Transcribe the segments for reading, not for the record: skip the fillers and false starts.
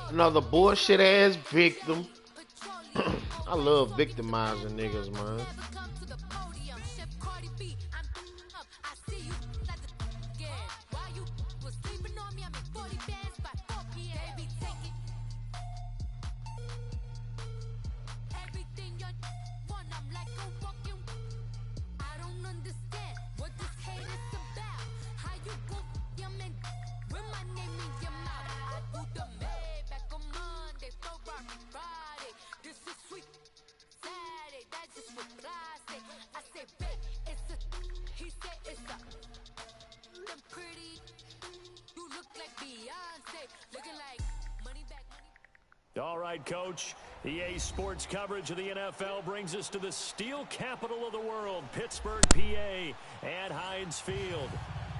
Another bullshit ass victim. I love victimizing niggas, man. All right, Coach. EA Sports coverage of the NFL brings us to the steel capital of the world, Pittsburgh, PA, at Heinz Field.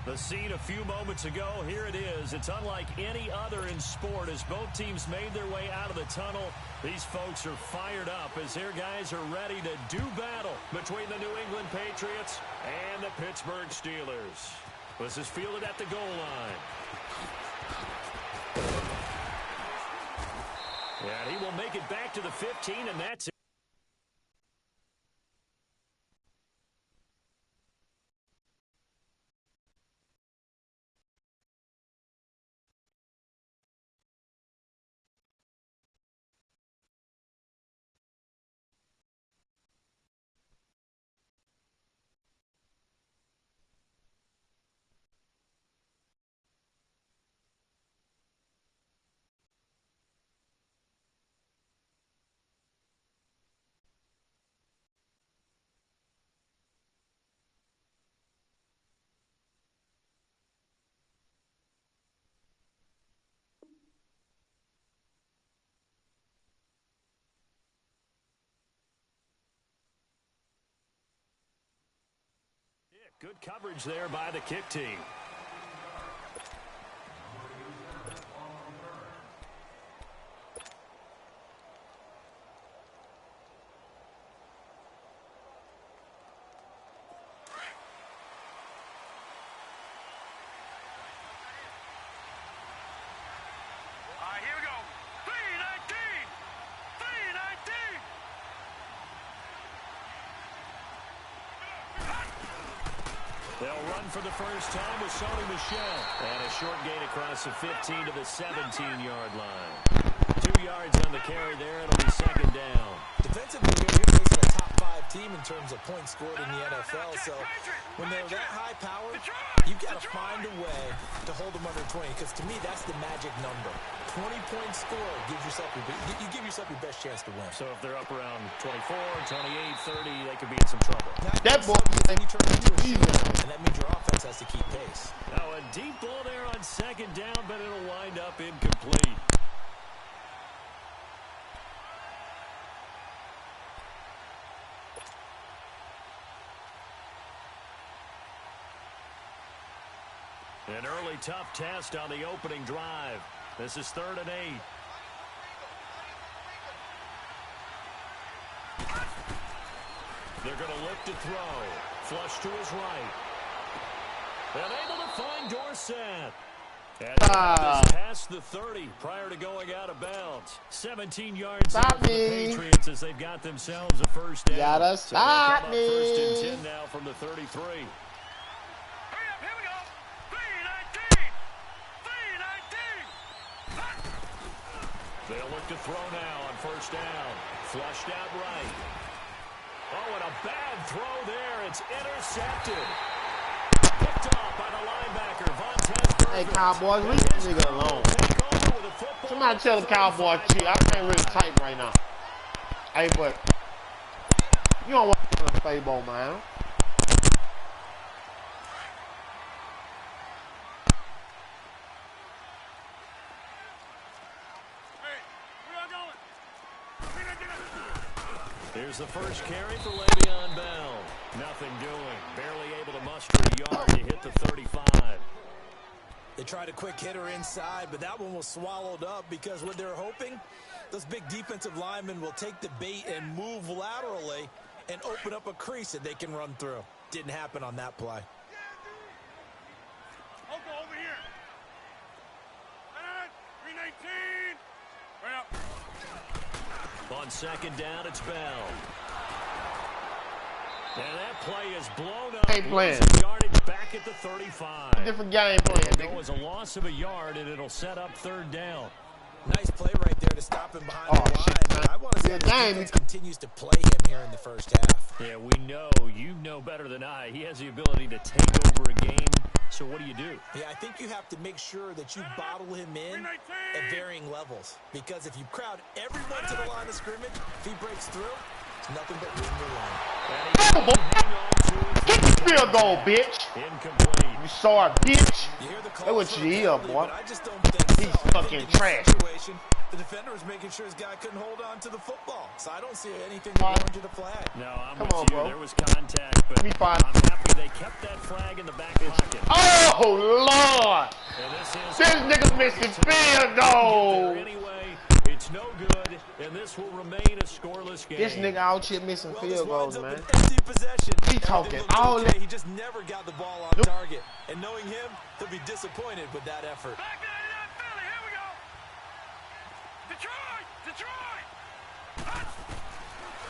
The scene a few moments ago, here it is. It's unlike any other in sport as both teams made their way out of the tunnel. These folks are fired up as their guys are ready to do battle between the New England Patriots and the Pittsburgh Steelers. This is fielded at the goal line. And he will make it back to the 15, and that's it. Good coverage there by the kick team. Here we go. 319! 319! They'll run for the first time with Sony Michel. And a short gain across the 15 to the 17-yard line. 2 yards on the carry there. It'll be second down. Defensively, you're facing a top-5 team in terms of points scored in the NFL. So when they're that high-powered, you've got to find a way to hold them under 20. Because to me, that's the magic number. 20 points scored gives yourself you give yourself your best chance to win. So if they're up around 24, 28, 30, they could be in some trouble. That ball, then you turn into a shootout, and that means your offense has to keep pace. Now a deep ball there on second down, but it'll wind up incomplete. An early tough test on the opening drive. This is 3rd and 8. They're going to look to throw. Flush to his right. And able to find Dorsett. And past the 30 prior to going out of bounds. 17 yards out for the Patriots as they've got themselves a first down. Gotta stop me. First and 10 now from the 33. They'll look to throw now on first down. Flushed out right. Oh, and a bad throw there. It's intercepted. Picked off by the linebacker, Vontaze. Hey, Cowboys, leave this nigga alone. Somebody tell the Cowboys, gee, I can't really type right now. Hey, but you don't want to play ball, man. Here's the first carry for Le'Veon Bell. Nothing doing. Barely able to muster a yard to hit the 35. They tried a quick hitter inside, but that one was swallowed up because what they're hoping, those big defensive linemen will take the bait and move laterally and open up a crease that they can run through. Didn't happen on that play. I'll go over here. And 319. Well. On second down, it's Bell. And that play is blown up. Ain't playing. Yardage back at the 35. Different game plan. It was a loss of a yard, and it'll set up third down. Nice play right there to stop him behind the line. Shit, I want to see good the game. defense continues to play him here in the first half. Yeah, we know. You know better than I. He has the ability to take over a game. So what do? Yeah, I think you have to make sure that you bottle him in at varying levels. Because if you crowd everyone to the line of scrimmage, if he breaks through, it's nothing but room to run. Kick the field goal, bitch. Incomplete. You sorry, bitch. You hear the That's what you hear, boy. I just don't think He's so. fucking In this trash. situation, the defender was making sure his guy couldn't hold on to the football. So I don't see anything to warrant you to flag. No, I'm Come with on, you. bro. There was contact, but Be fine. I'm happy they kept that flag in the back pocket. Oh, Lord. And This nigga's missing field goal. Anyway, it's no good, and this will remain a scoreless game. This nigga out here missing field goals, man. Empty possession. He talking Everything looked all okay. that. He just never got the ball on target. And knowing him, he'll be disappointed with that effort. Back to that Philly. Here we go. Detroit. Detroit.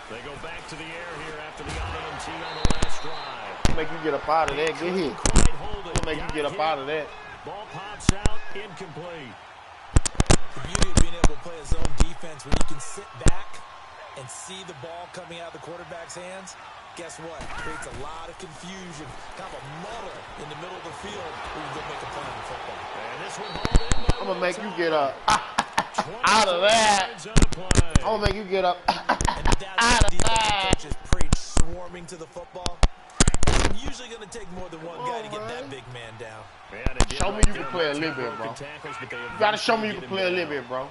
They go back to the air here after the INT on the last drive. Make you get up out of that. Get hit. Quite hold it. Make you Got get up hit. out of that. Ball pops out, incomplete. The beauty of being able to play a zone defense when you can sit back and see the ball coming out of the quarterback's hands, guess what? It creates a lot of confusion, kind of a muddle in the middle of the field when you go make a play on the football. And this one hauled in by I'm gonna make you get up 24 out of that. yards on the play. I'm gonna make you get up And that's out what of defensive that. coaches preach, swarming to the football. It's usually going to take more than one guy to get that big man down. Show me you can play a little bit, bro. You gotta show me you can play a little bit, bro.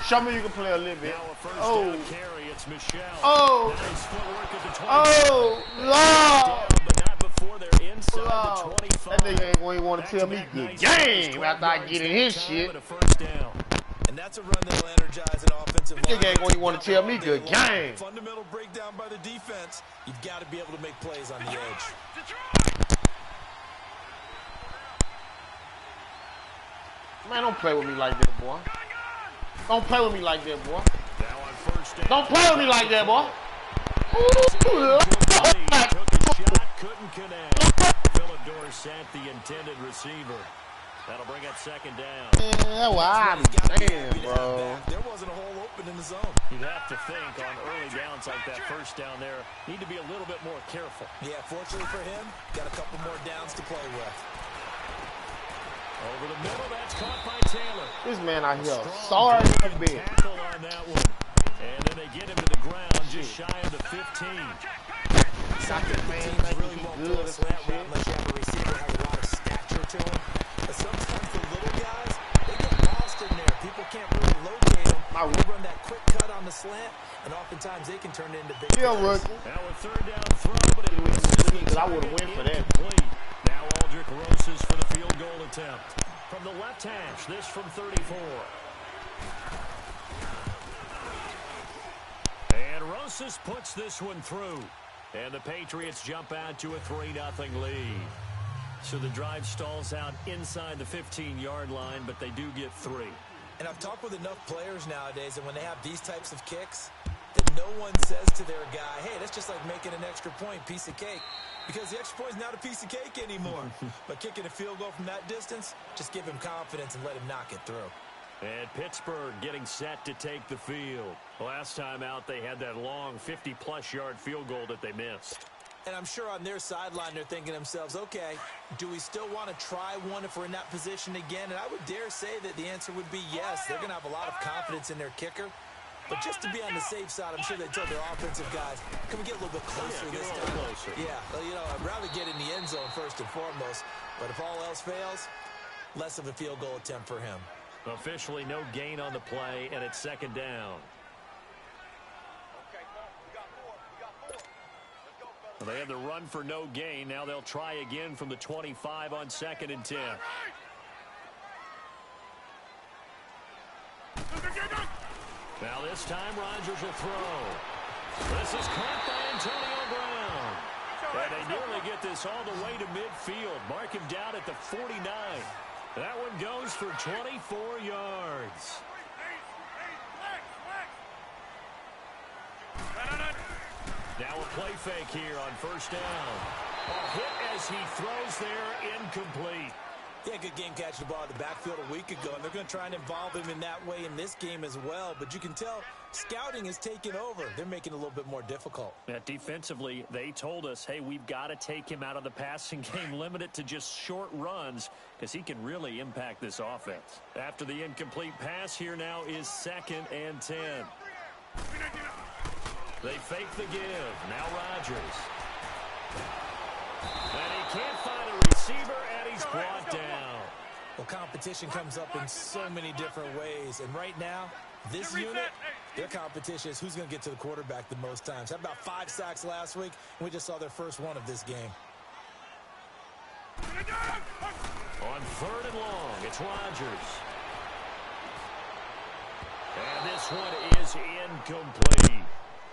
Show me you can play a little bit. Oh, Carry, it's Michelle. oh, Nice footwork at the 20. oh, Lord. But not before they're inside the Lord. 25. That nigga ain't gonna want to tell me good game after I get in his shit. A first down. And that's a run that will energize an offensive line. Nigga ain't gonna want to tell me good game. Fundamental breakdown by the defense. You've got to be able to make plays on the edge. Man, don't play with me like that, boy. Don't play with me like that, boy. Now on first down. Don't play with me like that, boy. Ooh, Lord. Took a shot, couldn't connect. Philip Dorsett, the intended receiver. That'll bring up second down. Yeah, well, I'm saying, bro. There wasn't a hole open in the zone. You'd have to think on early downs like that first down there, need to be a little bit more careful. Yeah, fortunately for him, got a couple more downs to play with. Over the middle, that's caught by Taylor. This man out here, sorry for a bit. Tackle on that one. And then they get him to the ground just shy of the 15. Something man teams think really he won't good go or a slant some route unless you have a receiver that has a lot of stature to him. But sometimes the little guys, they get lost in there. People can't really locate them. They run that quick cut on the slant, and oftentimes they can turn it into big Still plays. rookie. Now a third down throw, but it was I would have went for that. incomplete. Now Aldrich Rosas for the field goal attempt. From the left hash, this from 34. And Rosas puts this one through. And the Patriots jump out to a 3-0 lead. So the drive stalls out inside the 15-yard line, but they do get 3. And I've talked with enough players nowadays, and when they have these types of kicks, that no one says to their guy, hey, that's just like making an extra point, piece of cake. Because the extra point is not a piece of cake anymore. But kicking a field goal from that distance, just give him confidence and let him knock it through. And Pittsburgh getting set to take the field. Last time out, they had that long 50-plus yard field goal that they missed. And I'm sure on their sideline, they're thinking to themselves, okay, do we still want to try one if we're in that position again? And I would dare say that the answer would be yes. They're going to have a lot of confidence in their kicker. But just to be on the safe side, I'm sure they told their offensive guys, can we get a little bit closer this time? Closer. Yeah, well, you know, I'd rather get in the end zone first and foremost. But if all else fails, less of a field goal attempt for him. Officially no gain on the play, and it's second down. Well, they had the run for no gain. Now they'll try again from the 25 on 2nd and 10. Now this time Rodgers will throw. This is caught by Antonio Brown. And they nearly get this all the way to midfield. Mark him down at the 49. That one goes for 24 yards. Now a play fake here on first down. A hit as he throws there, incomplete. Yeah, good game catching the ball in the backfield a week ago, and they're going to try and involve him in that way in this game as well. But you can tell scouting is taking over. They're making it a little bit more difficult. Yeah, defensively, they told us, hey, we've got to take him out of the passing game, limit it to just short runs, because he can really impact this offense. After the incomplete pass, here now is 2nd and 10. They fake the give. Now Rodgers. And he can't find a receiver, and he's brought down. Well, competition comes up in so many different ways. And right now, this unit, their competition is who's going to get to the quarterback the most times. Had about 5 sacks last week, and we just saw their first one of this game. On 3rd and long, it's Rodgers. And this one is incomplete.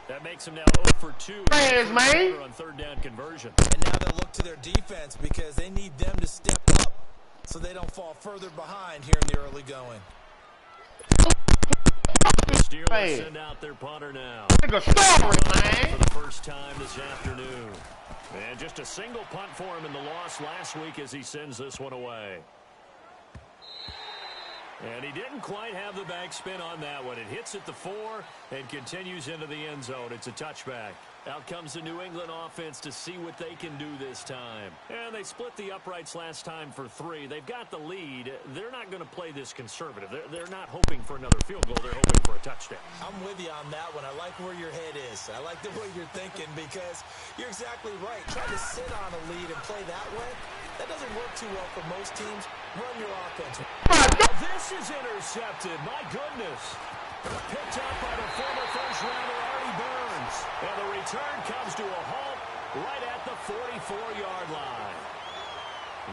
That makes him now 0 for 2 on 3rd down conversion. And now they'll look to their defense because they need them to step up so they don't fall further behind here in the early going. The Steelers send out their punter now. For the first time this afternoon. And just a single punt for him in the loss last week as he sends this one away. And he didn't quite have the backspin on that one. It hits at the 4 and continues into the end zone. It's a touchback. Out comes the New England offense to see what they can do this time. And they split the uprights last time for 3. They've got the lead. They're not going to play this conservative. They're not hoping for another field goal. They're hoping for a touchdown. I'm with you on that one. I like where your head is. I like the way you're thinking because you're exactly right. Try to sit on a lead and play that way. That doesn't work too well for most teams. Run your offense. This is intercepted. My goodness. Picked up by the former first-rounder Artie Burns. And the return comes to a halt right at the 44-yard line.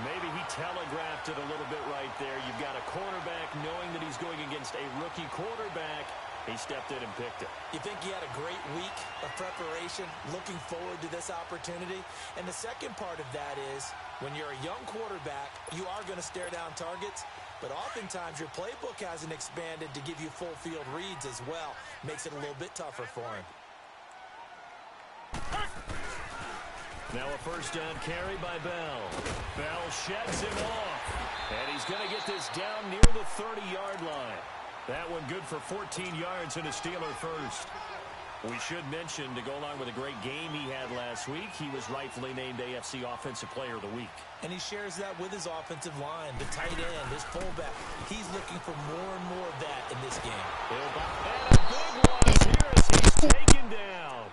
Maybe he telegraphed it a little bit right there. You've got a cornerback knowing that he's going against a rookie quarterback. He stepped in and picked it. You think he had a great week of preparation, looking forward to this opportunity? And the second part of that is, when you're a young quarterback, you are going to stare down targets, but oftentimes your playbook hasn't expanded to give you full field reads as well. Makes it a little bit tougher for him. Now a first down carry by Bell. Bell sheds him off. And he's going to get this down near the 30-yard line. That one good for 14 yards and a Steeler first. We should mention, to go along with a great game he had last week, he was rightfully named AFC Offensive Player of the Week. And he shares that with his offensive line, the tight end, his fullback. He's looking for more and more of that in this game. And a big one here as he's taken down.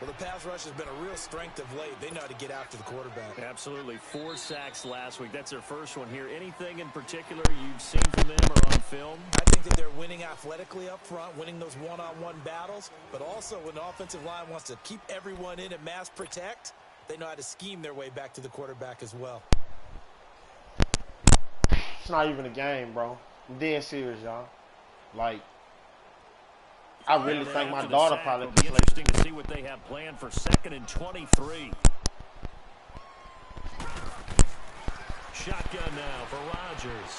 Well, the pass rush has been a real strength of late. They know how to get after the quarterback. Absolutely. 4 sacks last week. That's their first one here. Anything in particular you've seen from them or on film? I think that they're winning athletically up front, winning those one-on-one battles, but also when the offensive line wants to keep everyone in and mass protect, they know how to scheme their way back to the quarterback as well. It's not even a game, bro. I'm dead serious, y'all. Like, I really think my daughter probably will be interesting to see what they have planned for 2nd and 23. Shotgun now for Rodgers.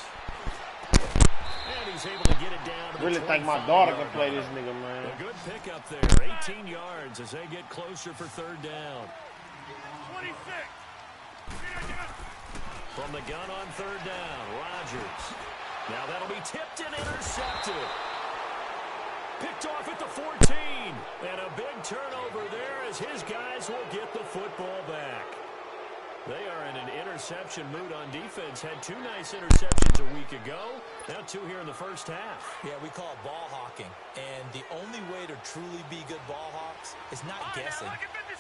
And he's able to get it down to the really think my daughter can play this nigga, man. A good pickup there. 18 yards as they get closer for 3rd down. 26. From the gun on 3rd down, Rodgers. Now that'll be tipped and intercepted. Picked off at the 14. And a big turnover there as his guys will get the football back. They are in an interception mood on defense. Had 2 nice interceptions a week ago. Now 2 here in the first half. Yeah, we call it ball hawking. And the only way to truly be good ball hawks is not guessing.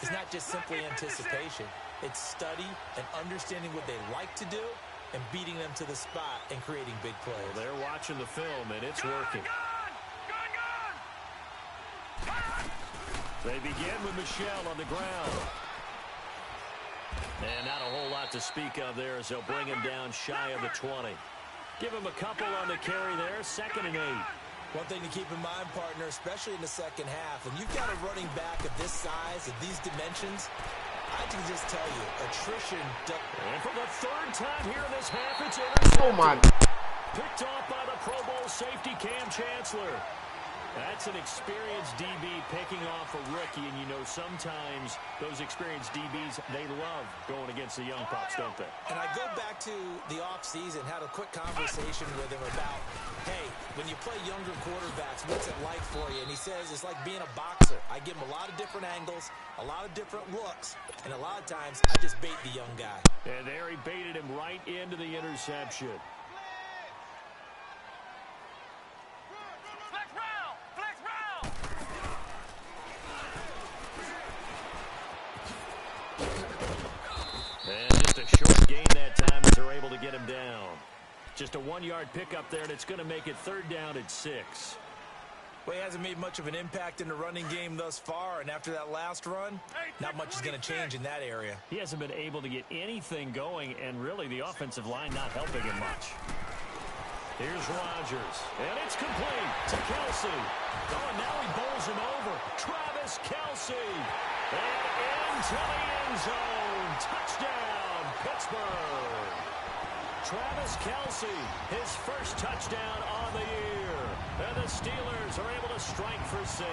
It's not just simply anticipation. It's study and understanding what they like to do and beating them to the spot and creating big plays. Well, they're watching the film, and it's working. They begin with Michelle on the ground. And not a whole lot to speak of there as they'll bring him down shy of the 20. Give him a couple on the carry there. 2nd and 8. One thing to keep in mind, partner, especially in the second half, when you've got a running back of this size, of these dimensions, I can just tell you, attrition... And for the third time here in this half, it's intercepted. Oh, my. Picked off by the Pro Bowl safety, Cam Chancellor. That's an experienced DB picking off a rookie, and you know sometimes those experienced DBs, they love going against the young pups, don't they? And I go back to the offseason, had a quick conversation with him about, hey, when you play younger quarterbacks, what's it like for you? And he says it's like being a boxer. I give him a lot of different angles, a lot of different looks, and a lot of times I just bait the young guy. And there he baited him right into the interception. And just a short gain that time as they're able to get him down. Just a 1-yard pickup there, and it's going to make it 3rd down at 6. Well, he hasn't made much of an impact in the running game thus far, and after that last run, not much is going to change in that area. He hasn't been able to get anything going, and really the offensive line not helping him much. Here's Rodgers, and it's complete to Kelsey. Oh, and now he bowls him over. Travis Kelsey, and into the end zone. Touchdown, Pittsburgh. Travis Kelsey, his first touchdown on the year. And the Steelers are able to strike for 6.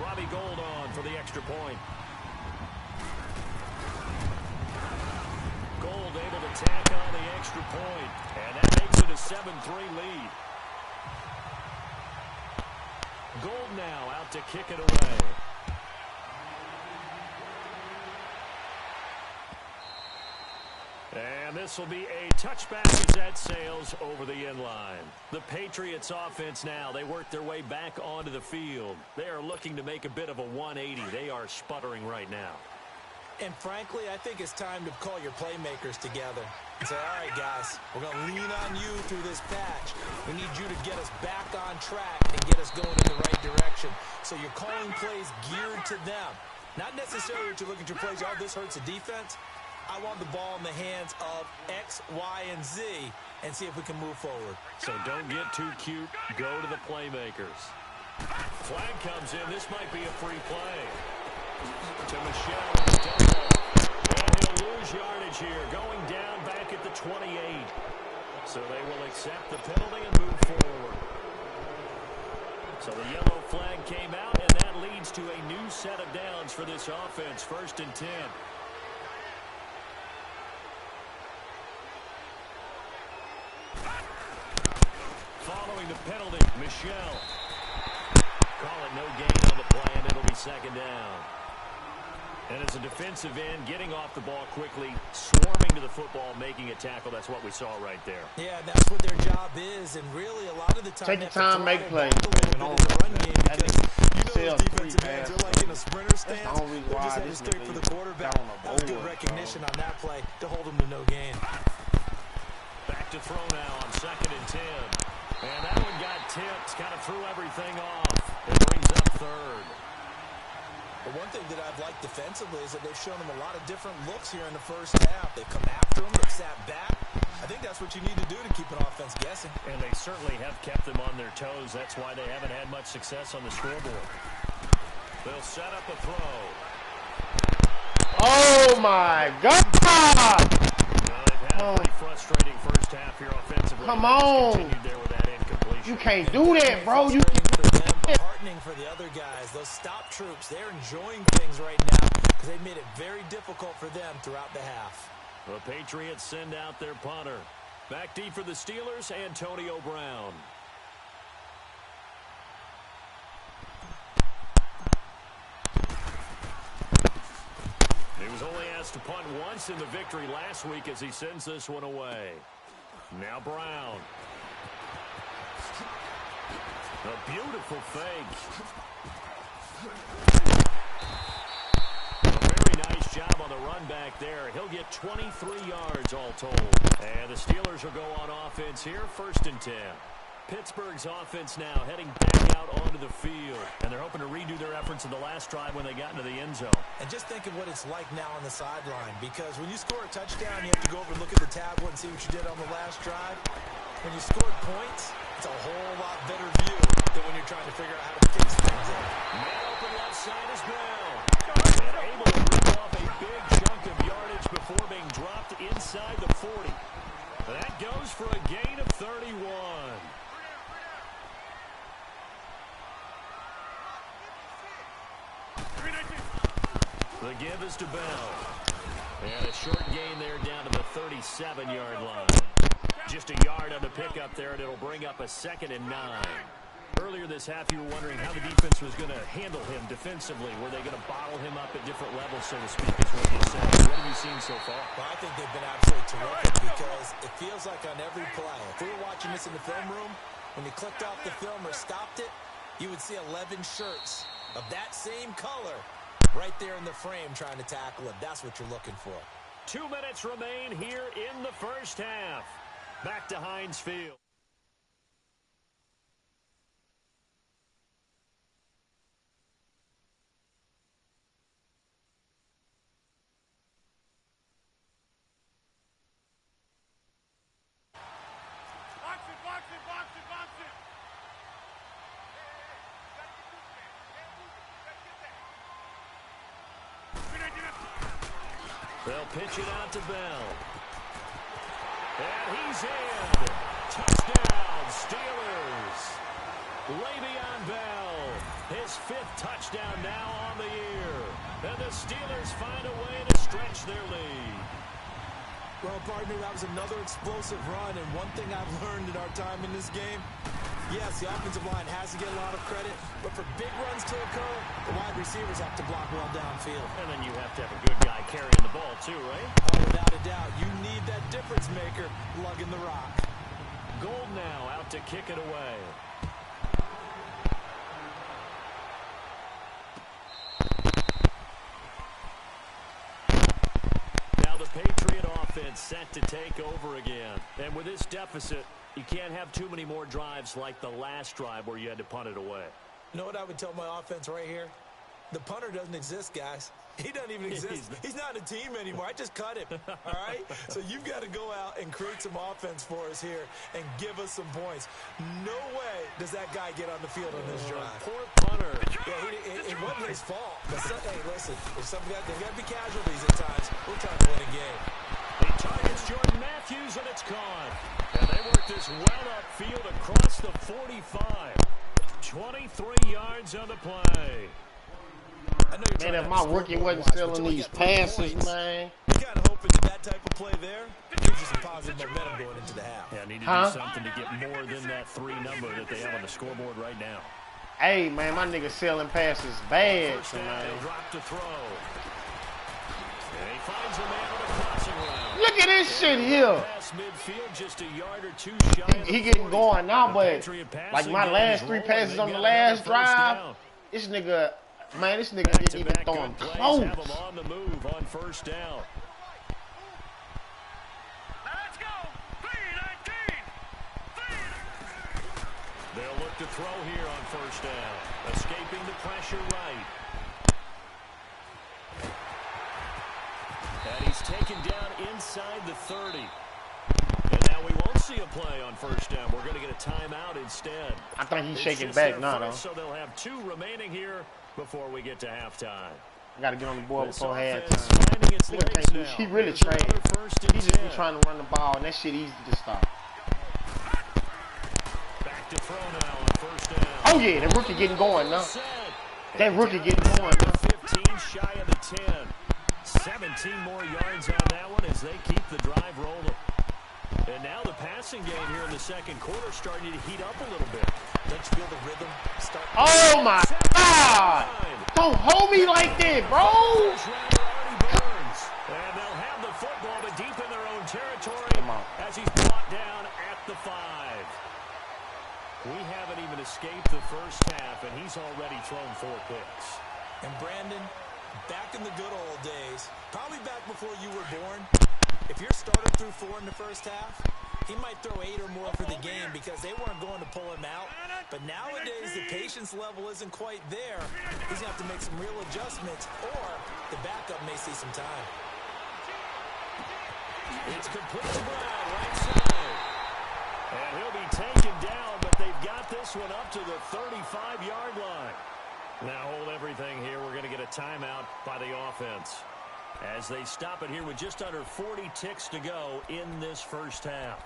Robbie Gould on for the extra point. Gould able to tack on the extra point, and that makes it a 7-3 lead. Gould now out to kick it away. And this will be a touchback as that sails over the end line. The Patriots offense now, they work their way back onto the field. They are looking to make a bit of a 180. They are sputtering right now. And frankly, I think it's time to call your playmakers together and say, all right, guys, we're going to lean on you through this patch. We need you to get us back on track and get us going in the right direction. So you're calling plays geared to them. Not necessarily that you look at your plays, oh, this hurts the defense. I want the ball in the hands of X, Y, and Z and see if we can move forward. So don't get too cute. Go to the playmakers. Flag comes in. This might be a free play. To Michelle. And he'll lose yardage here. Going down back at the 28. So they will accept the penalty and move forward. So the yellow flag came out, and that leads to a new set of downs for this offense. 1st and 10. Following the penalty, Michelle. Call it no gain on the play, and it'll be 2nd down. And as a defensive end, getting off the ball quickly, swarming to the football, making a tackle. That's what we saw right there. Yeah, that's what their job is. And really, a lot of the time, take your time, make plays. Run game because you know those defensive ends are like in a sprinter stance. They're just headed straight for the quarterback. That was good recognition on that play to hold them to no gain. Back to throw now on 2nd and 10. And that one got tipped, kind of threw everything off. It brings up 3rd. But one thing that I've liked defensively is that they've shown them a lot of different looks here in the first half. They've come after them. They've sat back. I think that's what you need to do to keep an offense guessing. And they certainly have kept them on their toes. That's why they haven't had much success on the scoreboard. They'll set up a throw. Oh, my God! They've had a pretty frustrating first half here offensively. Come on! There with that incompletion. You can't do that, bro. You heartening for the other guys. Those stop troops, they're enjoying things right now because they made it very difficult for them throughout the half. The Patriots send out their punter. Back deep for the Steelers, Antonio Brown. He was only asked to punt once in the victory last week as he sends this one away. Now Brown. A beautiful fake. A very nice job on the run back there. He'll get 23 yards all told. And the Steelers will go on offense here, 1st and 10. Pittsburgh's offense now heading back out onto the field. And they're hoping to redo their efforts in the last drive when they got into the end zone. And just think of what it's like now on the sideline. Because when you score a touchdown, you have to go over and look at the tablet and see what you did on the last drive. When you scored points, it's a whole lot better view than when you're trying to figure out how to fix things up. Man open left side is Brown. And able to rip off a big chunk of yardage before being dropped inside the 40. That goes for a gain of 31. The give is to Bell. And a short gain there down to the 37-yard line. Just a yard on the pickup there, and it'll bring up a 2nd and 9. Earlier this half, you were wondering how the defense was going to handle him defensively. Were they going to bottle him up at different levels, so to speak, is what you said. What have you seen so far? Well, I think they've been absolutely terrific because it feels like on every play, if we were watching this in the film room, when you clicked off the film or stopped it, you would see 11 shirts of that same color right there in the frame trying to tackle him. That's what you're looking for. 2 minutes remain here in the first half. Back to Heinz Field. They'll pitch it out to Bell. And he's in. Touchdown, Steelers. Le'Veon Bell, his 5th touchdown now on the year. And the Steelers find a way to stretch their lead. Well, partner, that was another explosive run, and one thing I've learned in our time in this game, yes, the offensive line has to get a lot of credit, but for big runs to occur, the wide receivers have to block well downfield. And then you have to have a good guy carrying the ball too, right? Oh, without a doubt. You need that difference maker lugging the rock. Gold now out to kick it away. Now the Patriot offense set to take over again. And with this deficit, you can't have too many more drives like the last drive where you had to punt it away. You know what I would tell my offense right here? The punter doesn't exist, guys. He doesn't even exist. He's not a team anymore. I just cut him, all right? So you've got to go out and create some offense for us here and give us some points. No way does that guy get on the field on this drive. Poor punter. Yeah, it wasn't his fault. But hey, listen, there's got to be casualties at times. We're trying to win a game. He targets Jordan Matthews, and it's gone. And they work this well upfield across the 45. 23 yards on the play. Man, if my rookie wasn't still in these passes, man. You kind of hoping that type of play there gives you some positive momentum going into the half. Yeah, need to do something to get more than that 3 number that they have on the scoreboard right now. Hey, man, my nigga selling passes bad, man. Drop to throw. And he finds a man with a crossing route. Look at this shit here. Midfield, just a yard or 2 shy. He getting going now, but like my last 3 passes on the last drive, this nigga. Man, this nigga didn't even throw him close. Have him on the move on first down. Let's go. 3-19. They'll look to throw here on first down. Escaping the pressure right. And he's taken down inside the 30. And now we won't see a play on first down. We're going to get a timeout instead. I think he's shaking back now, though. So they'll have 2 remaining here before we get to halftime. I got to get on the board before halftime. He really trained. He just be trying to run the ball, and that shit easy to stop. Back to throw now on first down. Oh, yeah, that rookie getting going now. That rookie getting going now. 15 shy of the 10. 17 more yards on that one as they keep the drive rolling. And now the passing game here in the second quarter starting to heat up a little bit. Don't you feel the rhythm start? Oh, my God. Don't hold me like that, bro. And they'll have the football, but deep in their own territory as he's brought down at the 5. We haven't even escaped the first half, and he's already thrown 4 picks. And Brandon, back in the good old days, probably back before you were born, if you're starting through 4 in the first half, he might throw 8 or more for the game because they weren't going to pull him out. But nowadays, the patience level isn't quite there. He's going to have to make some real adjustments, or the backup may see some time. It's complete to Brown, right side. And he'll be taken down, but they've got this one up to the 35-yard line. Now hold everything here. We're going to get a timeout by the offense as they stop it here with just under 40 ticks to go in this first half.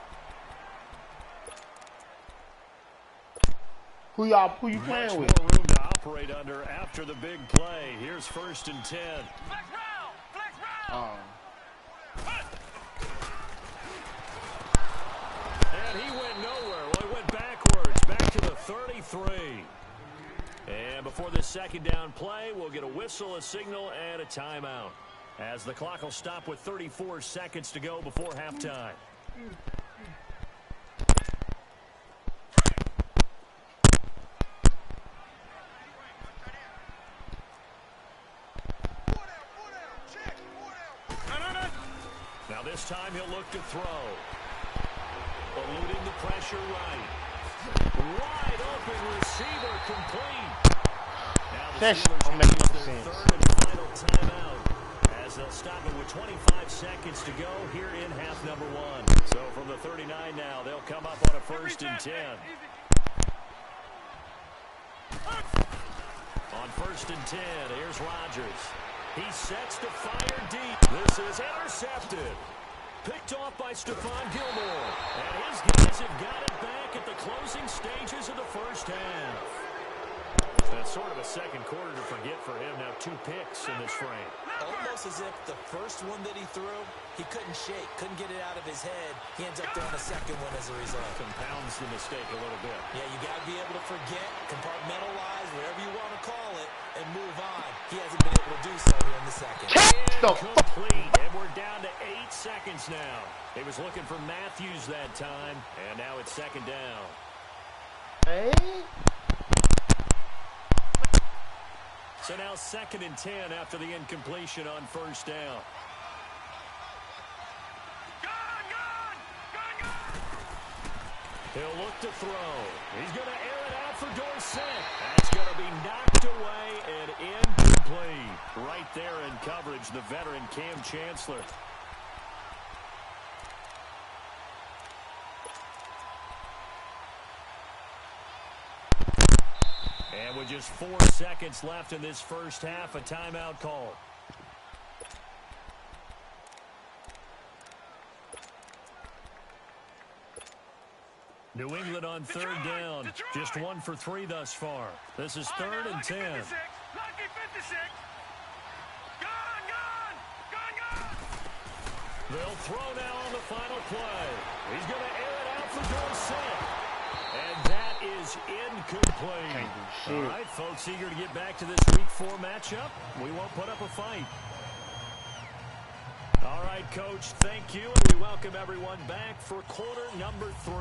Who you playing Much with? more room to operate under after the big play. Here's 1st and 10. And he went nowhere. Well, he went backwards, back to the 33. And before this second down play, we'll get a whistle, a signal, and a timeout, as the clock will stop with 34 seconds to go before halftime. Now this time he'll look to throw. Eluding the pressure right. Wide open receiver complete. Now the Steelers will use their third and final timeout as they'll stop it with 25 seconds to go here in half number 1. So from the 39 now, they'll come up on a 1st and 10. On 1st and 10, here's Rodgers. He sets to fire deep. This is intercepted. Picked off by Stephon Gilmore. And his guys have got it back at the closing stages of the first half. That's sort of a second quarter to forget for him. Now 2 picks in this frame. Almost as if the first one that he threw, he couldn't shake, couldn't get it out of his head. He ends up throwing a second one as a result. Compounds the mistake a little bit. Yeah, you got to be able to forget, compartmentalize, whatever you want to call it, and move on. He hasn't been able to do so here in the second. Incomplete, and we're down to 8 seconds now. He was looking for Matthews that time, and now it's second down. Hey. So now 2nd and 10 after the incompletion on 1st down. He'll look to throw. He's going to air it out for Dorsett. That's going to be knocked away and incomplete. Right there in coverage, the veteran Cam Chancellor. And with just 4 seconds left in this first half, a timeout call. New England on 3rd down. Just 1 for 3 thus far. This is 3rd and 10. They'll throw now on the final play. He's going to air it out for Dorsett. And that is incomplete. All right, folks, eager to get back to this Week 4 matchup. We won't put up a fight. All right, Coach, thank you. And we welcome everyone back for quarter number 3.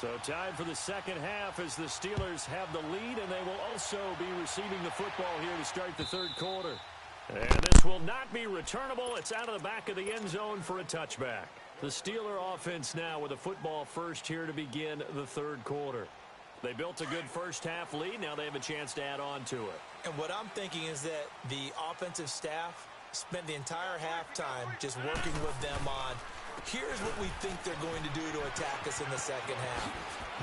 So time for the second half as the Steelers have the lead, and they will also be receiving the football here to start the third quarter. And this will not be returnable. It's out of the back of the end zone for a touchback. The Steeler offense now with a football first here to begin the third quarter. They built a good first half lead. Now they have a chance to add on to it. And what I'm thinking is that the offensive staff spent the entire halftime just working with them on, here's what we think they're going to do to attack us in the second half.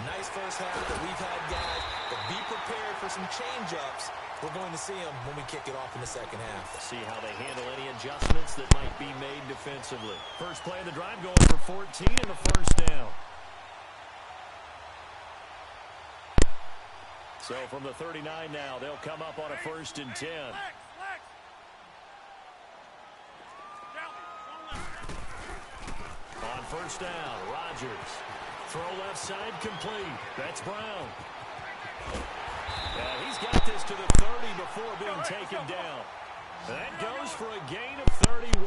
Nice first half that we've had, guys, but be prepared for some change-ups. We're going to see them when we kick it off in the second half. See how they handle any adjustments that might be made defensively. First play of the drive going for 14 and the first down. So from the 39 now, they'll come up on a 1st and 10. On 1st down, Rodgers. Throw left side complete. That's Brown. And he's got this to the 30 before being taken down. That goes for a gain of 31.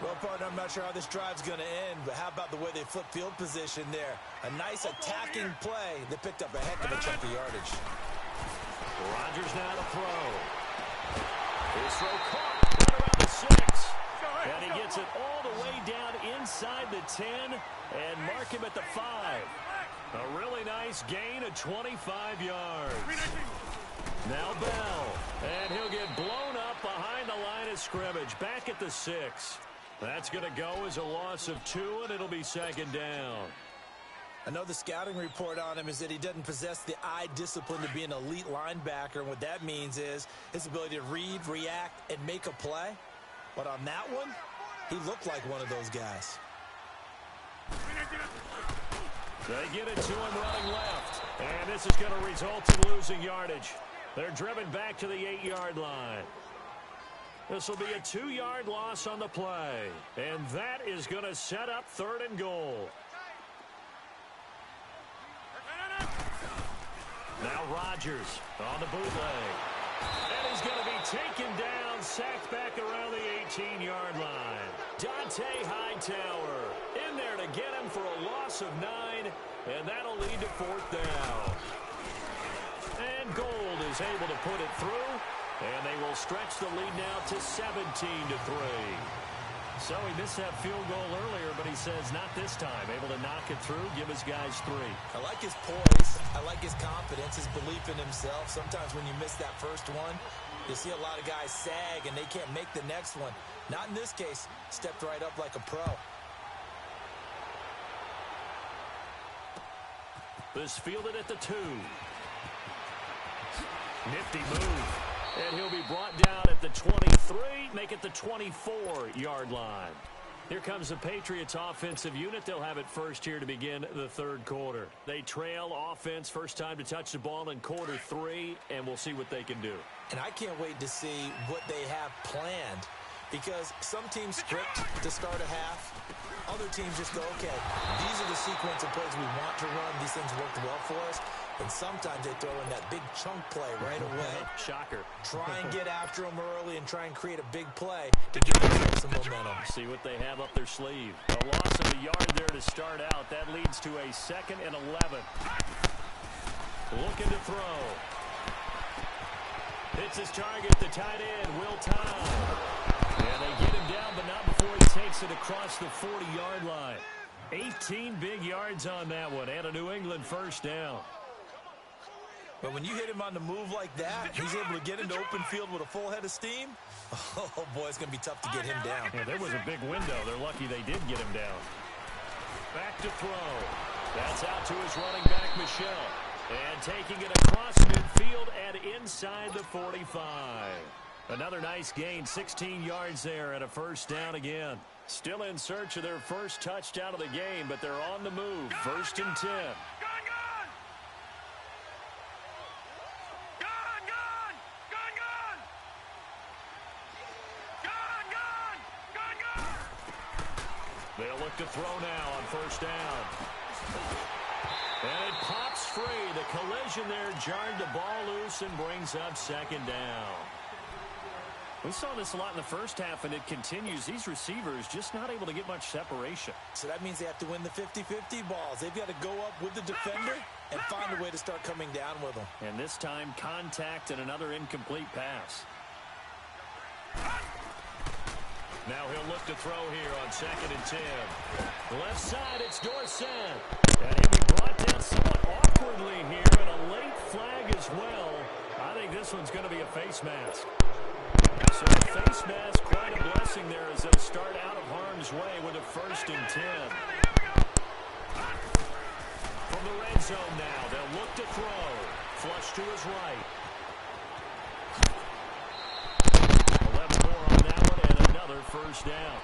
Well, partner, I'm not sure how this drive's going to end, but how about the way they flip field position there? A nice attacking play. They picked up a heck of a chunk of yardage. Rodgers now to throw. His throw caught right around the 6. And he gets it all the way down inside the 10 and mark him at the 5. A really nice gain of 25 yards. Now Bell, and he'll get blown up behind the line of scrimmage, back at the 6. That's going to go as a loss of 2, and it'll be second down. I know the scouting report on him is that he doesn't possess the eye discipline to be an elite linebacker, and what that means is his ability to read, react, and make a play. But on that one, he looked like one of those guys. They get it to him running left, and this is going to result in losing yardage. They're driven back to the 8-yard line. This will be a 2-yard loss on the play, and that is going to set up 3rd and goal. Now Rodgers on the bootleg. And he's going to be taken down, sacked back around the 18-yard line. Dante Hightower in there to get him for a loss of 9, and that'll lead to 4th down. And Gold is able to put it through, and they will stretch the lead now to 17-3. So he missed that field goal earlier, but he says not this time. Able to knock it through, give his guys 3. I like his poise. I like his confidence, his belief in himself. Sometimes when you miss that first one, you see a lot of guys sag and they can't make the next one. Not in this case. Stepped right up like a pro. This fielded at the 2. Nifty move. And he'll be brought down at the 23, make it the 24-yard line. Here comes the Patriots offensive unit. They'll have it first here to begin the 3rd quarter. They trail offense, first time to touch the ball in quarter 3, and we'll see what they can do. And I can't wait to see what they have planned, because some teams script to start a half. Other teams just go, okay, these are the sequence of plays we want to run. These things worked well for us. And sometimes they throw in that big chunk play right away. Shocker. Try and get after them early and try and create a big play to give themselves some momentum. See what they have up their sleeve. A loss of a yard there to start out. That leads to a 2nd and 11. Looking to throw. Hits his target, the tight end, Will Tom. And they get him down, but not before he takes it across the 40-yard line. 18 big yards on that one, and a New England first down. But when you hit him on the move like that, he's able to get into open field with a full head of steam. Oh, boy, it's going to be tough to get him down. Yeah, there was a big window. They're lucky they did get him down. Back to throw. That's out to his running back, Michelle. And taking it across midfield and inside the 45. Another nice gain, 16 yards there and a first down again. Still in search of their first touchdown of the game, but they're on the move. 1st and 10. They'll look to throw now on first down. And it pops free. The collision there jarred the ball loose and brings up 2nd down. We saw this a lot in the first half, and it continues. These receivers just not able to get much separation. So that means they have to win the 50-50 balls. They've got to go up with the defender and find a way to start coming down with them. And this time, contact and another incomplete pass. Now he'll look to throw here on 2nd and 10. Left side, it's Dorsett. And he'll be brought down somewhat awkwardly here, and a late flag as well. I think this one's going to be a face mask. So a face mask, quite a blessing there as they'll start out of harm's way with a 1st and 10. From the red zone now, they'll look to throw. Flush to his right. 11 more on that one, and another first down.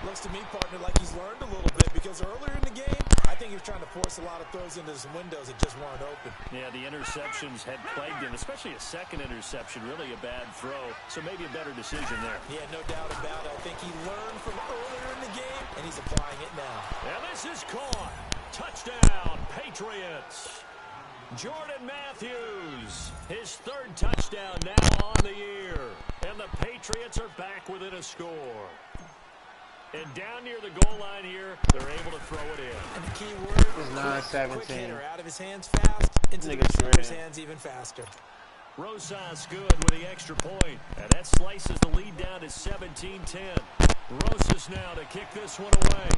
Looks to me, partner, like he's learned a little bit, because earlier in the game, I think he was trying to force a lot of throws into some windows that just weren't open. Yeah, the interceptions had plagued him, especially a second interception, really a bad throw. So maybe a better decision there. Yeah, no doubt about it. I think he learned from earlier in the game, and he's applying it now. And this is caught. Touchdown, Patriots. Jordan Matthews, his 3rd touchdown now on the year. And the Patriots are back within a score. And down near the goal line here, they're able to throw it in. And the key word is 9-17. Quick hitter out of his hands fast, into the receiver's hands even faster. Rosas good with the extra point, and that slices the lead down to 17-10. Rosas now to kick this one away.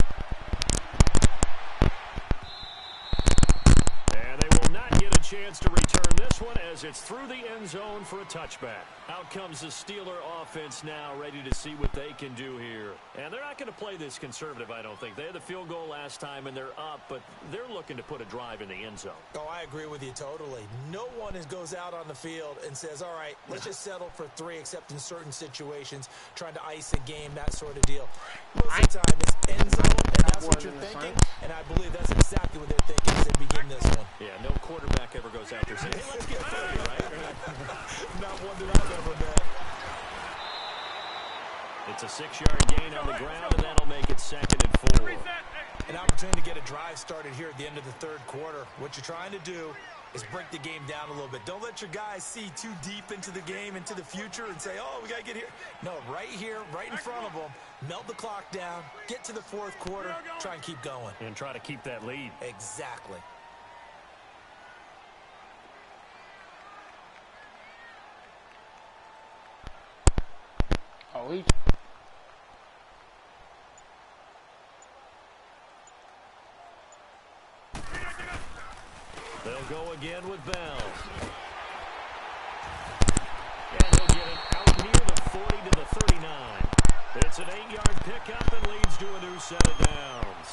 And they will not get a chance to return this one as it's through the end zone for a touchback. Out comes the Steeler offense now, ready to see what they can do here. And they're not going to play this conservative, I don't think. They had the field goal last time, and they're up, but they're looking to put a drive in the end zone. Oh, I agree with you totally. No one goes out on the field and says, all right, let's just settle for 3, except in certain situations, trying to ice a game, that sort of deal. Most of the time, it's end zone, and that's what you're thinking, and I believe that's exactly what they're thinking as they begin this one. Yeah, no quarterback ever goes out there saying, hey, let's get 30, right? Not one that I've ever met. It's a 6-yard gain on the ground, and that'll make it 2nd and 4. An opportunity to get a drive started here at the end of the third quarter. What you're trying to do is break the game down a little bit. Don't let your guys see too deep into the game, into the future, and say, oh, we got to get here. No, right here, right in front of them, melt the clock down, get to the fourth quarter, try and keep going. And try to keep that lead. Exactly. Oh, he... They'll go again with Bell. And he'll get it out near the 40 to the 39. It's an 8-yard pickup and leads to a new set of downs.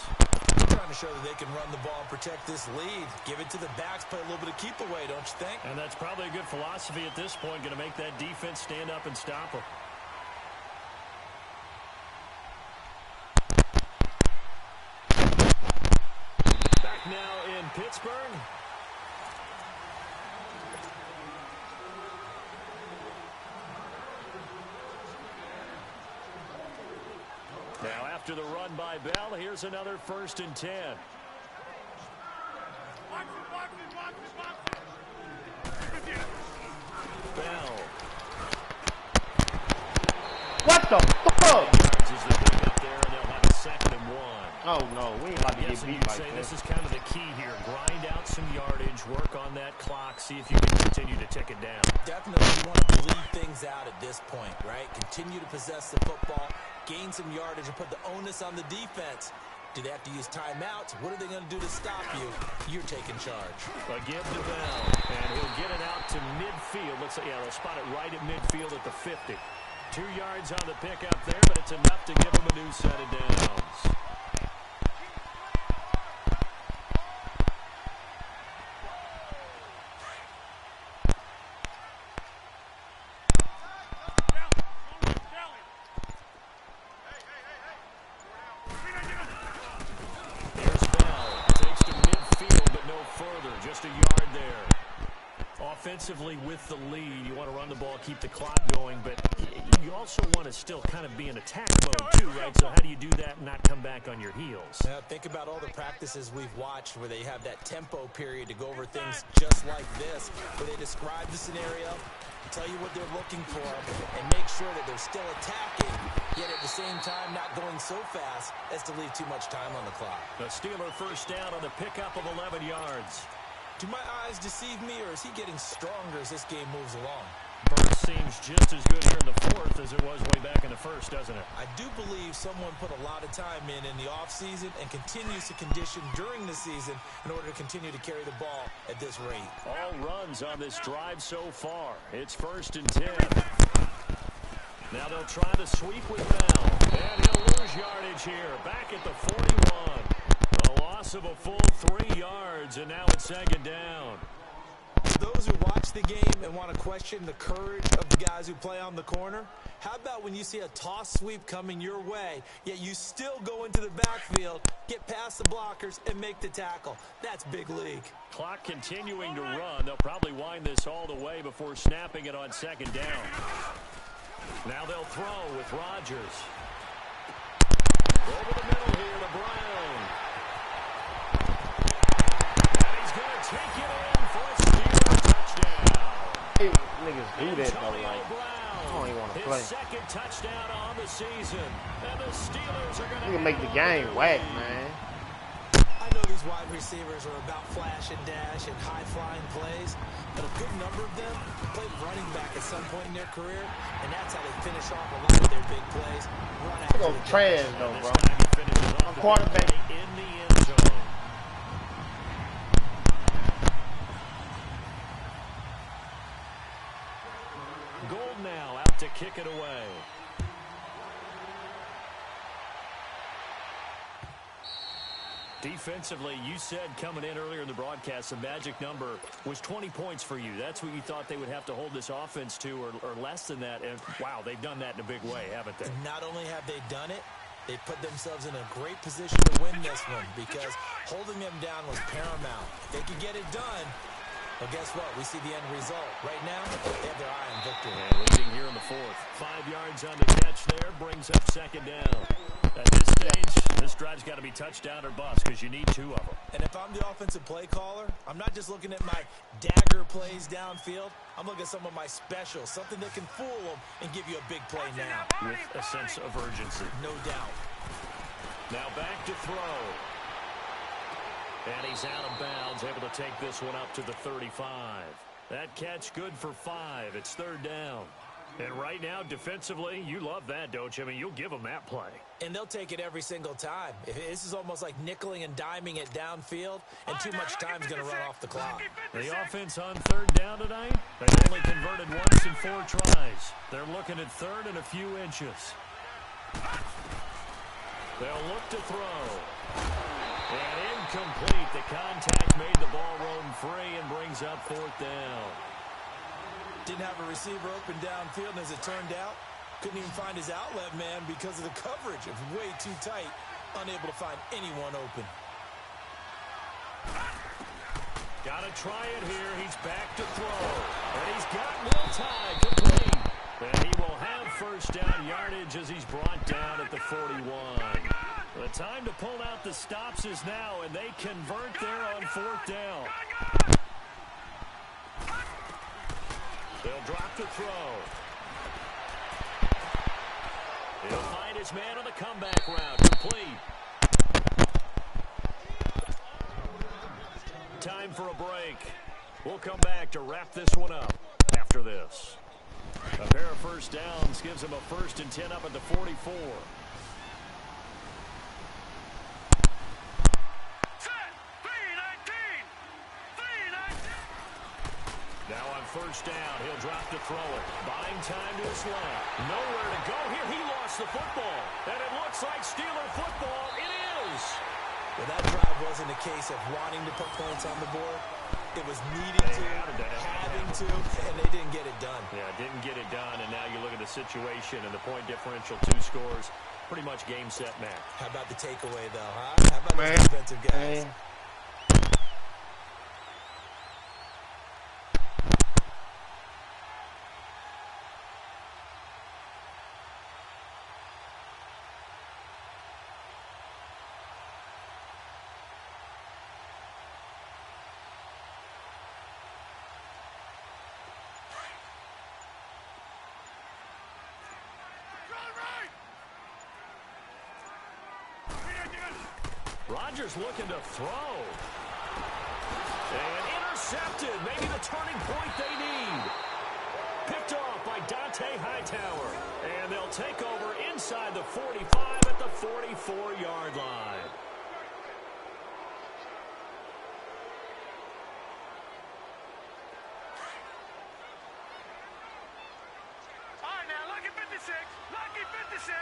They're trying to show that they can run the ball and protect this lead. Give it to the backs, play a little bit of keep away, don't you think? And that's probably a good philosophy at this point, going to make that defense stand up and stop them. Back now in Pittsburgh. Now after the run by Bell, here's another 1st and 10. Bell. What the fuck? Yards as they pick up there, and they'll have a 2nd and 1. Oh, no. We ain't about to get beat like say this. This is kind of the key here. Grind out some yardage, work on that clock, see if you can continue to tick it down. Definitely you want to bleed things out at this point, right? Continue to possess the football, gain some yardage, and put the onus on the defense. Do they have to use timeouts? What are they going to do to stop you? You're taking charge. Again to Bell, and he'll get it out to midfield. Looks like, yeah, they'll spot it right at midfield at the 50. 2 yards on the pickup there, but it's enough to give them a new set of downs. Offensively with the lead, you want to run the ball, keep the clock going, but you also want to still kind of be in attack mode too, right? So how do you do that and not come back on your heels? Now, think about all the practices we've watched where they have that tempo period to go over things just like this, where they describe the scenario, tell you what they're looking for, and make sure that they're still attacking, yet at the same time not going so fast as to leave too much time on the clock. The Steeler 1st down on the pickup of 11 yards. Do my eyes deceive me, or is he getting stronger as this game moves along? Burks seems just as good here in the 4th as it was way back in the 1st, doesn't it? I do believe someone put a lot of time in the offseason and continues to condition during the season in order to continue to carry the ball at this rate. All runs on this drive so far. It's 1st and 10. Now they'll try to sweep with Bell. And he'll lose yardage here. Back at the 41. A loss of a full 3 yards, and now it's 2nd down. For those who watch the game and want to question the courage of the guys who play on the corner, how about when you see a toss sweep coming your way, yet you still go into the backfield, get past the blockers, and make the tackle? That's big league. Clock continuing to run. They'll probably wind this all the way before snapping it on 2nd down. Now they'll throw with Rodgers. Over the middle here to Brown. And he's going to take it in for a Steeler touchdown. Hey, niggas do that, though. Like, I don't even want to play. Second touchdown on the season. And the Steelers are going to You can make the game whack, man. I know these wide receivers are about flash and dash and high-flying plays, but a good number of them played running back at some point in their career, and that's how they finish off a lot of their big plays. Run after Go the trash catch. though, This bro. time he finishes off the Quarterback. play in the end zone. Gold now out to kick it away. Defensively, you said coming in earlier in the broadcast, the magic number was 20 points for you. That's what you thought they would have to hold this offense to, or less than that. And, wow, they've done that in a big way, haven't they? Not only have they done it, they put themselves in a great position to win this one because holding them down was paramount. If they could get it done, well, guess what? We see the end result. Right now, they have their eye on victory. And leading here in the fourth. 5 yards on the catch there, brings up second down. At this stage, this drive's got to be touchdown or bust because you need 2 of them. And if I'm the offensive play caller, I'm not just looking at my dagger plays downfield. I'm looking at some of my specials, something that can fool them and give you a big play now. With a sense of urgency. No doubt. Now back to throw. And he's out of bounds, able to take this one up to the 35. That catch good for 5. It's third down. And right now, defensively, you love that, don't you? I mean, you'll give them that play. And they'll take it every single time. This is almost like nickeling and diming it downfield, and too much time is going to run off the clock. The offense on third down tonight, they've only converted once in 4 tries. They're looking at third and a few inches. They'll look to throw. And incomplete. The contact made the ball roam free and brings up fourth down. Didn't have a receiver open downfield, and as it turned out, couldn't even find his outlet man because of the coverage. It was way too tight, unable to find anyone open. Got to try it here. He's back to throw. And he's got Will Tye complete. And he will have first down yardage as he's brought down at the 41. The time to pull out the stops is now, and they convert there on fourth down. They'll drop to throw. He'll find his man on the comeback route. Complete. Time for a break. We'll come back to wrap this one up after this. A pair of first downs gives him a 1st and 10 up at the 44. Now on first down, he'll drop to throw it. Buying time to his left. Nowhere to go here. He lost the football. And it looks like Steeler football. It is. Well, that drive wasn't a case of wanting to put points on the board. It was needing to, having to, and they didn't get it done. Yeah, didn't get it done, and now you look at the situation and the point differential, 2 scores. Pretty much game, set, match. How about the takeaway, though, huh? How about those defensive guys? Man. Rodgers looking to throw. And intercepted. Maybe the turning point they need. Picked off by Dante Hightower. And they'll take over inside the 45 at the 44-yard line. All right, now, lucky 56. Lucky 56.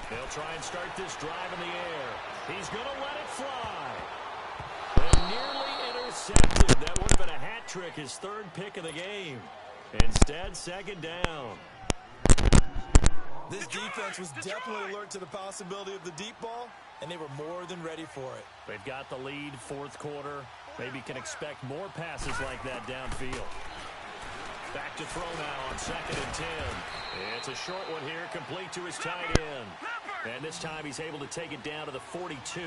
They'll try and start this drive in the air. He's going to let it fly. And nearly intercepted. That would have been a hat trick, his 3rd pick of the game. Instead, second down. This defense was definitely alert to the possibility of the deep ball, and they were more than ready for it. They've got the lead, 4th quarter. Maybe can expect more passes like that downfield. Back to throw now on 2nd and 10. It's a short one here, complete to his tight end. And this time he's able to take it down to the 42.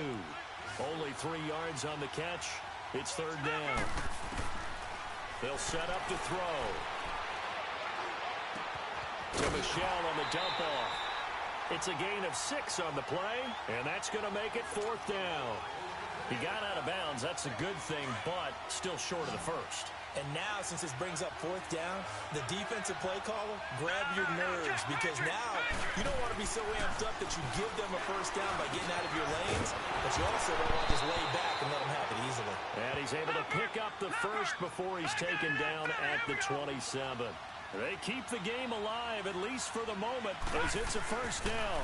Only 3 yards on the catch. It's third down. They'll set up to throw. To Michelle on the dump off. It's a gain of 6 on the play, and that's going to make it 4th down. He got out of bounds. That's a good thing, but still short of the first. And now, since this brings up 4th down, the defensive play caller, grab your nerves, because now you don't want to be so amped up that you give them a first down by getting out of your lanes, but you also don't want to just lay back and let them have it easily. And he's able to pick up the first before he's taken down at the 27. They keep the game alive, at least for the moment, as it's a first down.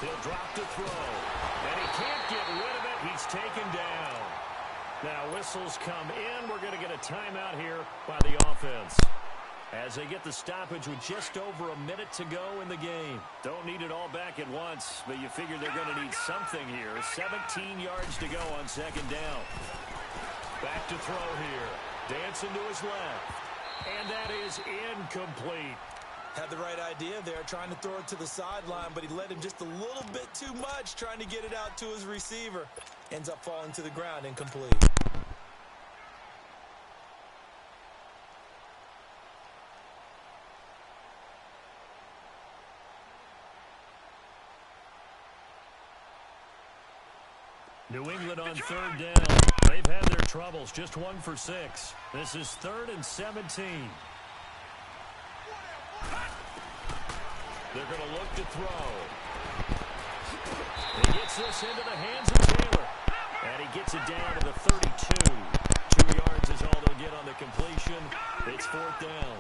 He'll drop to throw, and he can't get rid of it. He's taken down. Now whistles come in. We're going to get a timeout here by the offense as they get the stoppage with just over a minute to go in the game. Don't need it all back at once, but you figure they're going to need something here. 17 yards to go on 2nd down. Back to throw here. Dancing to his left. And that is incomplete. Had the right idea there, trying to throw it to the sideline, but he let him just a little bit too much, trying to get it out to his receiver. Ends up falling to the ground, incomplete. New England on 3rd down. They've had their troubles, just 1 for 6. This is 3rd and 17. They're going to look to throw. He gets this into the hands of Taylor. And he gets it down to the 32. 2 yards is all they'll get on the completion. It's 4th down.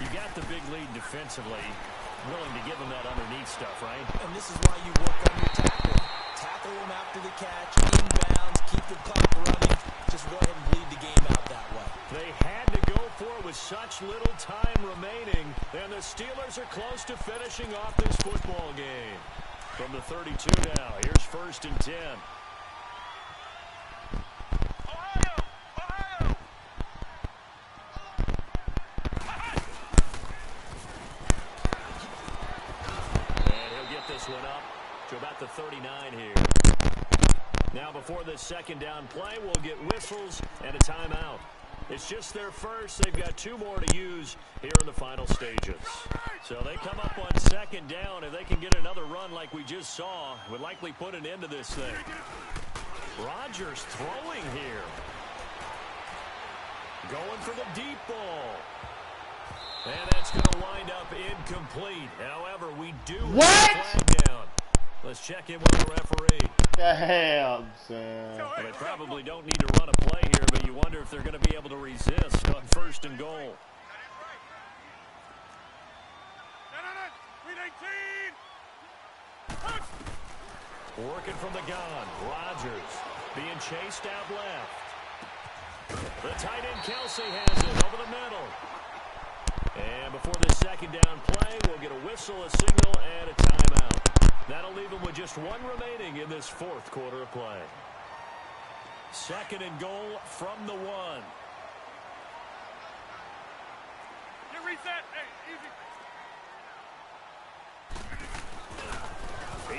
You got the big lead defensively. Willing to give him that underneath stuff, right? And this is why you work on your tackling. Tackle him after the catch, inbounds, keep the clock running. Just go ahead and bleed the game out that way. They had to go for it with such little time remaining, and the Steelers are close to finishing off this football game. From the 32 now, here's 1st and 10. And he'll get this one up to about the 39 here. Now before this 2nd down play, we'll get whistles and a timeout. It's just their first. They've got 2 more to use here in the final stages. So they come up on 2nd down. If they can get another run like we just saw, would likely put an end to this thing. Rodgers throwing here. Going for the deep ball. And that's going to wind up incomplete. However, we do have a flag down. Let's check in with the referee. Damn, son. Well, they probably don't need to run a play here, but you wonder if they're going to be able to resist on 1st and goal. Working from the gun. Rodgers being chased out left. The tight end Kelsey has it over the middle. And before the 2nd down play, we'll get a whistle, a signal, and a timeout. That'll leave them with just 1 remaining in this 4th quarter of play. 2nd and goal from the 1. You reset. Hey, easy.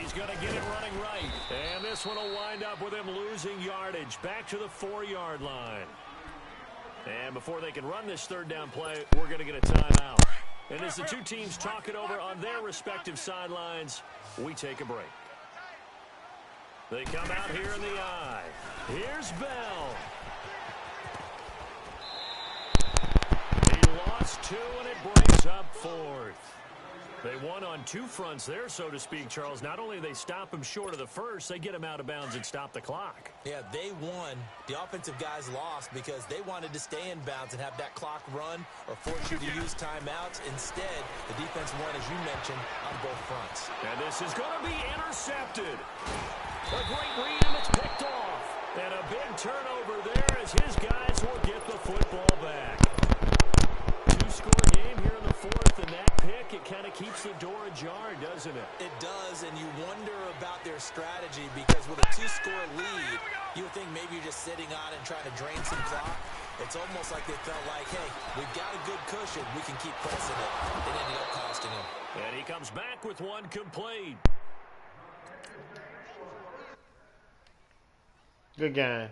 He's going to get it running right. And this one will wind up with him losing yardage back to the 4-yard line. And before they can run this 3rd down play, we're going to get a timeout. And as the 2 teams talk it over on their respective sidelines, we take a break. They come out here in the eye. Here's Bell. He lost 2, and it brings up 4th. They won on 2 fronts there, so to speak, Charles. Not only do they stop him short of the first, they get him out of bounds and stop the clock. Yeah, they won. The offensive guys lost because they wanted to stay in bounds and have that clock run or force you to use timeouts. Instead, the defense won, as you mentioned, on both fronts. And this is going to be intercepted. A great read, and it's picked off. And a big turnover there as his guys will get the football back. 2-score game here in the 4th, and that pick, it kind of keeps the door ajar, doesn't it? It does, and you wonder about their strategy because with a 2-score lead, you would think maybe you're just sitting on and trying to drain some clock. It's almost like they felt like, hey, we've got a good cushion. We can keep pressing it. It ended up costing them. And he comes back with 1 complete. Good game.